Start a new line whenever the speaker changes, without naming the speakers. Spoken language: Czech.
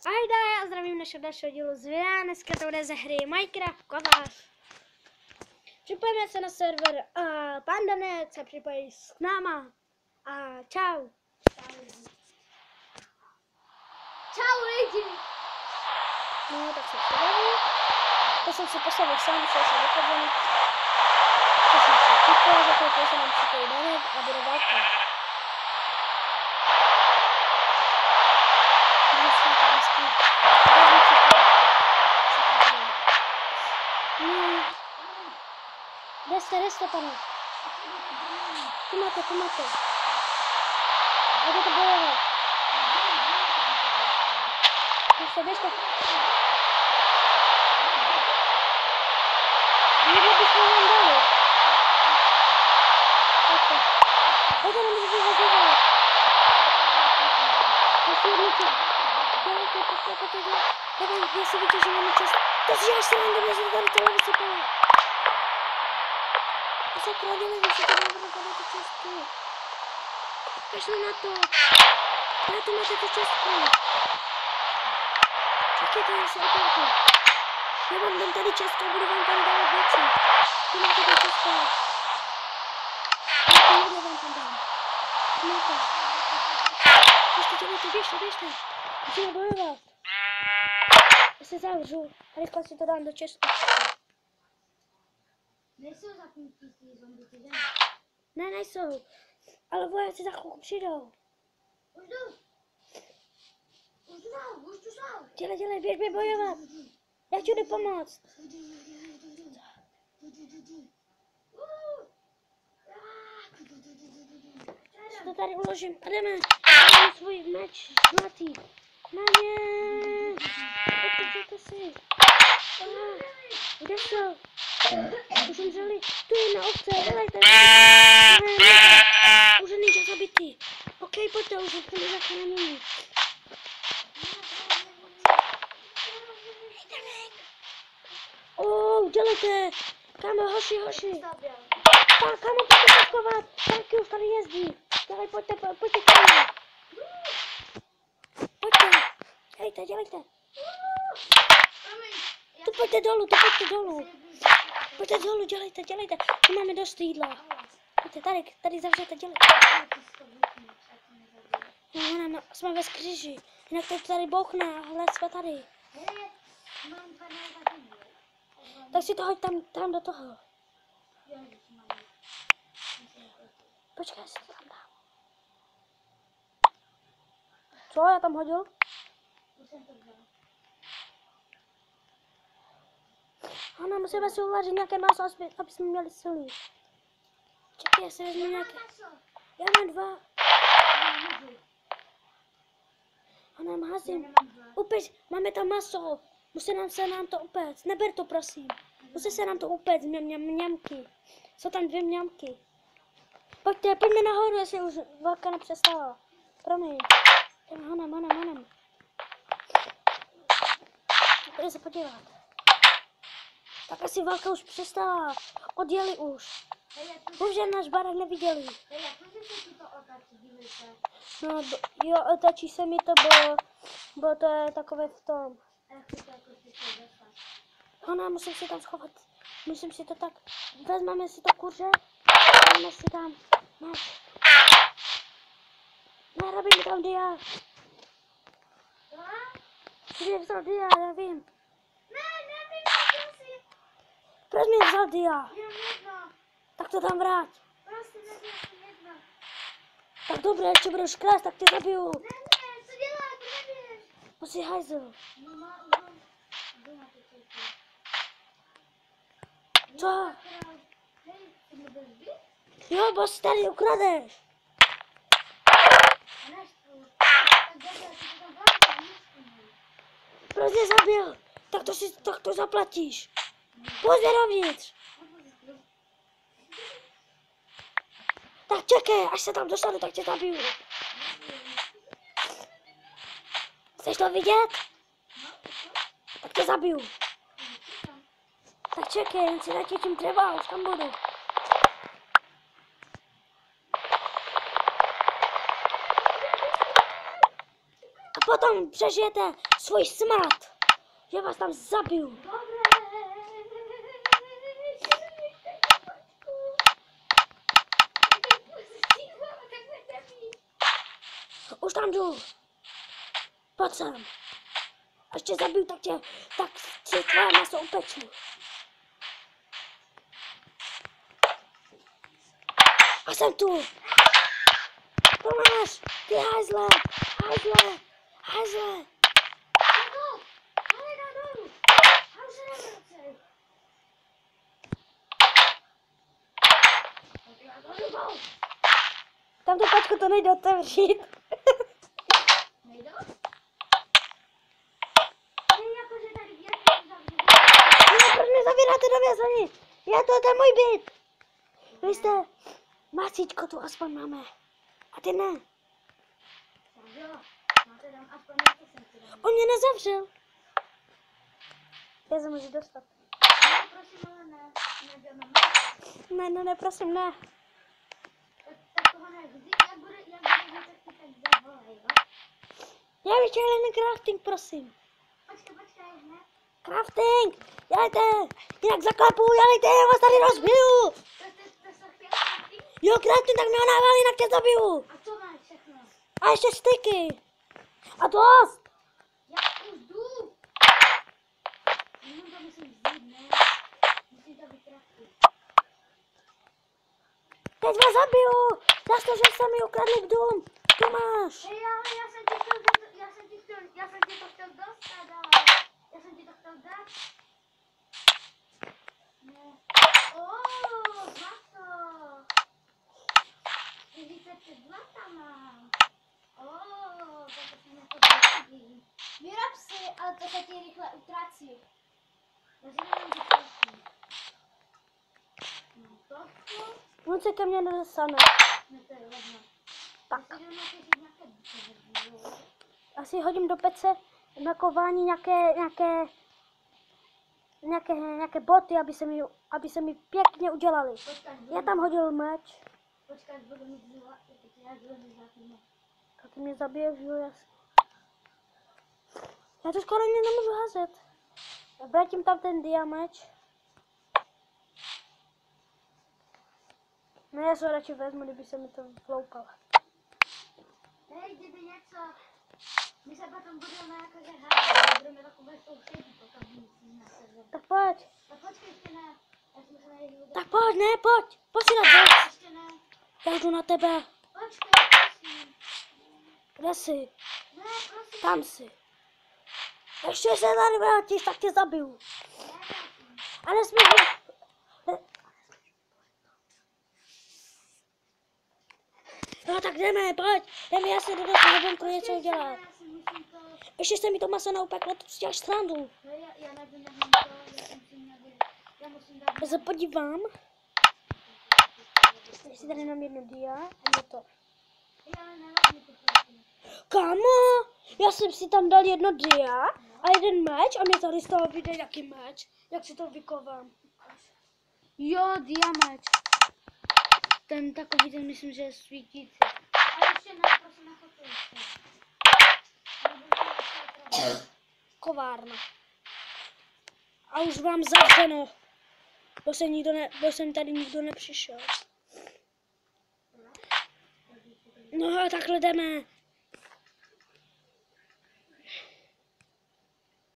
Ajda, já zdravím našeho dalšího dílu z videa. Dneska to bude ze hry Minecraft Kovář. Připojíme se na server Pandanet se připojí s náma. A čau.
Čau lidi.
No, tak se připojí. To jsem si postavil sám, musel jsem vypodzenit. Co jsem si připojil, za chvilku se nám připojí Danek a bude válka. Kde jste, pane? Tu máte. Jde to bojovat. Běžte. Někdo bychom vám dali. Pojďte, nemůžete vyhazovat. Já si vytěžím jenom čas. To si děláš srandu, mě se to tady celé vysypalo. To se kradili, vy si to dáváte tady ty čestky. Kašli na to. Já tu máte ty čestky. Čekajte, já se opětu. Já vám dám tady čestky a budu vám tady dávat věci. Tu máte ty čestky. Já to jedno vám tam dám. Tu máte. Běžte. Musíme bojovat. Já se zavřu a rychle si to dám do čestky.
Nejsou zapnutí ty zombie, že?
Ne, nejsou. Ale vojáci za chvilku přijdou.
Už jdu.
Dělej, běž bojovat. Já ti jdu pomoct. Si to tady uložím a jdeme. Máme svůj meč zlatý. Na ně. Pojďte si. Kde jsou? Už umřeli. Tu je na ovce, dělejte. Už je nejde zabitý. OK, pojďte, už jsme zachráněni. Dělejte. Kámo, hoši. Tak, kámo, pojďte se schovat. Taky už tady jezdí. Dělej, pojďte, kámo. Pojďte. Dělejte. Tu pojďte dolů. Pojďte dolů, dělejte. Tu máme dost jídla. Pojďte, tady zavřete, dělejte. No, jsme ve skříži. Jinak to tady bouchne a hle, jsme tady. Tak si to hoď tam do toho. Počkej, si to tam dám. Co, já tam hodil? Ano, musíme si uvařit nějaké maso, aby jsme měli síly. Čekaj, já si vezmu nějaké. Já mám 2. Ano, mám hazím. Upěť, máme tam maso. Musí se nám to upéct. Neber to, prosím. Musí se nám to upéct, mňamky. Jsou tam 2 mňamky. Pojďme nahoru, jestli už válka nepřestala. Promiň. Honem. Pojďme se podívat. Tak asi válka už přestala. Odjeli už. Už náš barák neviděli. No, jo, otačí se mi to, bo to je takové v tom. Musím si tam schovat. Musím si to tak. Vezmeme si to kurže. Vezmeme si tam. Ne, robíme tam dia. Kde vzal dia, já vím. Proč mi vzal dia? Tak to tam vrát. Tak dobré, ještě budeš krást, tak tě zabiju.
Ne, co děláš, to neběž.
Musí hajzl. Co? Jo, bo si tady ukradeš. Proč mě zabil? Tak to zaplatíš. Pojď dovnitř. Tak čekej, až se tam dostanu, tak tě zabiju. Chceš to vidět? Tak tě zabiju. Tak čekej, jen si natě třeba, už tam budu. A potom přežijete svůj smrt. Já vás tam zabiju.
Dobré.
Už tam jdu. Pojď sem. Až tě zabiju, tak si tvoje maso upeču. A jsem tu. Tomáš, ty hajzle. Tam tu pačku to nejde otevřít.
Nejde? Jakože tady jak
No, proč mě zavíráte do vězení? To je můj byt. Vy jste, Macíčko tu aspoň máme. A ty ne.
máte tam aspoň něco jsem si dal.
On mě nezavřel. Já se můžu dostat.
Ne, prosím, ale ne. Nejdeme.
Ne, prosím, ne.
Tak toho ne. Jak bude tak ty tak zavolej, jo?
Já bych chtěl jen crafting, prosím.
Počkej, ne?
Crafting, dělejte, jinak zaklepu, dělejte, já vás tady rozbiju.
To se chtěla ty?
Jo, crafting, tak mě ho nával, jinak tě zabiju.
A co máš všechno?
A ještě styky. A dost.
Já už jdu. Jenom to musím vzít, ne? Musím to vykraftit.
Teď vás zabiju. Já to, že jste mi ukradli dům. Tu máš.
Hej, ale já jsem ti to chtěl dostat, ale já jsem ti to chtěl dát. Ne. Zlato. 45 zlata mám. Tak se mi to vyhodí. Vyrob si, ale to se ti rychle utrací. Já si nemám vytrací. No tohle.
On se ke mně nedostane.
Ne, to je ledno.
Tak.
Já si jdem nějaké výborů.
Asi hodím do pece na kování nějaké boty, aby se mi pěkně udělali. Já tam hodil meč.
Počkat, budu mít já budu mít zlatý meč.
A ty mě zabiješ, jo, jasně. Já to skoro ani nemůžu házet. Vrátím tam ten diameč. No já se ho radši vezmu, kdyby se mi to vloupalo.
Hej, kdyby něco, my se potom budeme jakože hádat, budeme takové sousedí, pokud musíme na sebe.
Tak pojď.
Tak počkej, ještě ne, já si musím najít vůbec.
Tak pojď, ne, pojď. Pojď si na dvě.
Ještě ne,
Já jdu na tebe.
počkej, prosím.
Kde jsi?
Ne, prosím.
Tam jsi. Ještě se tady vrátíš, tak tě zabiju.
Ne, prosím.
A nesmíš... No tak jdeme, pojď. Jdeme, já si jdu do toho bunku něco udělat.
Já si musím to,
Ještě se mi to maso naupeklo, to si děláš srandu.
no já najdu na to, já jsem si měl, já musím dát.
Já se podívám. Jestli tady mám jedno dia, a je to.
Já nevím, to prosím.
Kámo, já jsem si tam dal jedno dia a jeden meč a mě tady z toho vyjde jaký meč. Jak si to vykovám. Jo, diameč. Ten takový, ten myslím, že je svítící.
A ještě ne, prosím, na fotografii.
Kovárna. A už mám zavřeno. Bo jsem tady nikdo nepřišel. No a takhle jdeme.